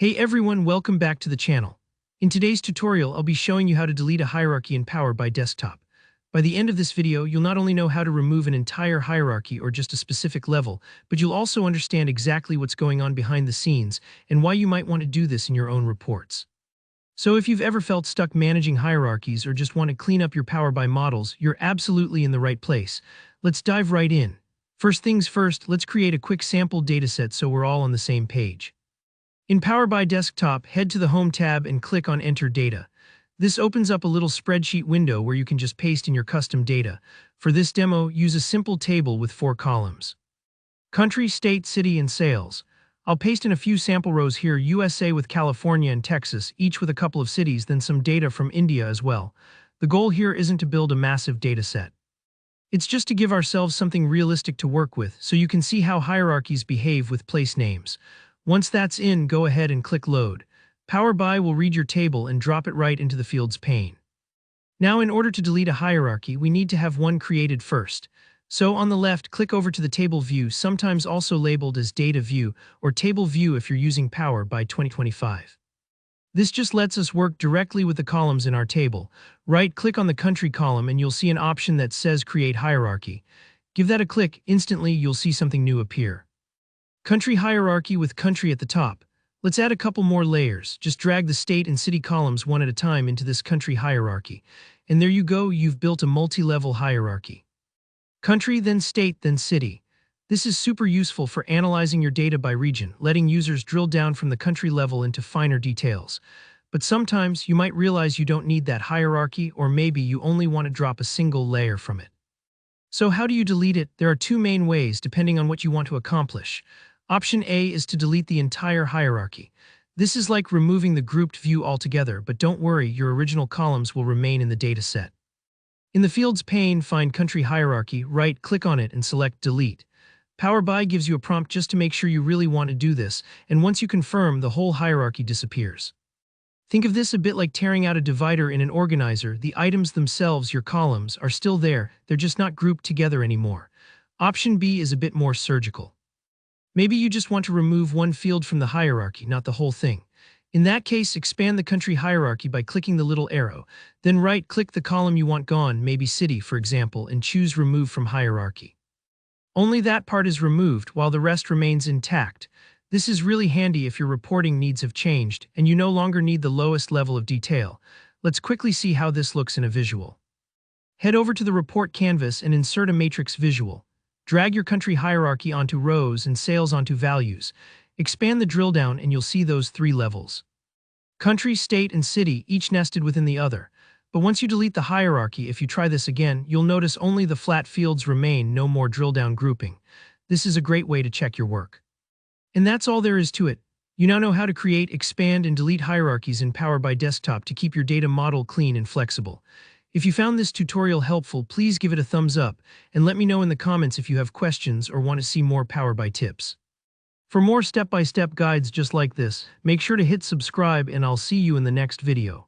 Hey everyone, welcome back to the channel. In today's tutorial, I'll be showing you how to delete a hierarchy in Power BI Desktop. By the end of this video, you'll not only know how to remove an entire hierarchy or just a specific level, but you'll also understand exactly what's going on behind the scenes and why you might want to do this in your own reports. So if you've ever felt stuck managing hierarchies or just want to clean up your Power BI models, you're absolutely in the right place. Let's dive right in. First things first, let's create a quick sample dataset so we're all on the same page. In Power BI Desktop, head to the Home tab and click on Enter Data. This opens up a little spreadsheet window where you can just paste in your custom data. For this demo, use a simple table with 4 columns. Country, state, city, and sales. I'll paste in a few sample rows here, USA with California and Texas, each with a couple of cities, then some data from India as well. The goal here isn't to build a massive data set. It's just to give ourselves something realistic to work with so you can see how hierarchies behave with place names. Once that's in, go ahead and click Load. Power BI will read your table and drop it right into the field's pane. Now, in order to delete a hierarchy, we need to have one created first. So on the left, click over to the Table View, sometimes also labeled as Data View or Table View if you're using Power BI 2025. This just lets us work directly with the columns in our table. Right-click on the Country column and you'll see an option that says Create Hierarchy. Give that a click, instantly you'll see something new appear. Country hierarchy with country at the top. Let's add a couple more layers. Just drag the state and city columns one at a time into this country hierarchy. And there you go, you've built a multi-level hierarchy. Country, then state, then city. This is super useful for analyzing your data by region, letting users drill down from the country level into finer details. But sometimes you might realize you don't need that hierarchy, or maybe you only want to drop a single layer from it. So how do you delete it? There are 2 main ways depending on what you want to accomplish. Option A is to delete the entire hierarchy. This is like removing the grouped view altogether, but don't worry, your original columns will remain in the dataset. In the Fields pane, find Country Hierarchy, right-click on it and select Delete. Power BI gives you a prompt just to make sure you really want to do this, and once you confirm, the whole hierarchy disappears. Think of this a bit like tearing out a divider in an organizer. The items themselves, your columns, are still there, they're just not grouped together anymore. Option B is a bit more surgical. Maybe you just want to remove one field from the hierarchy, not the whole thing. In that case, expand the country hierarchy by clicking the little arrow. Then right-click the column you want gone, maybe city, for example, and choose Remove from Hierarchy. Only that part is removed, while the rest remains intact. This is really handy if your reporting needs have changed, and you no longer need the lowest level of detail. Let's quickly see how this looks in a visual. Head over to the report canvas and insert a matrix visual. Drag your country hierarchy onto rows and sales onto values. Expand the drill down and you'll see those 3 levels. Country, state, and city, each nested within the other. But once you delete the hierarchy, if you try this again, you'll notice only the flat fields remain, no more drill down grouping. This is a great way to check your work. And that's all there is to it. You now know how to create, expand, and delete hierarchies in Power BI Desktop to keep your data model clean and flexible. If you found this tutorial helpful, please give it a thumbs up and let me know in the comments if you have questions or want to see more Power BI tips. For more step-by-step guides just like this, make sure to hit subscribe and I'll see you in the next video.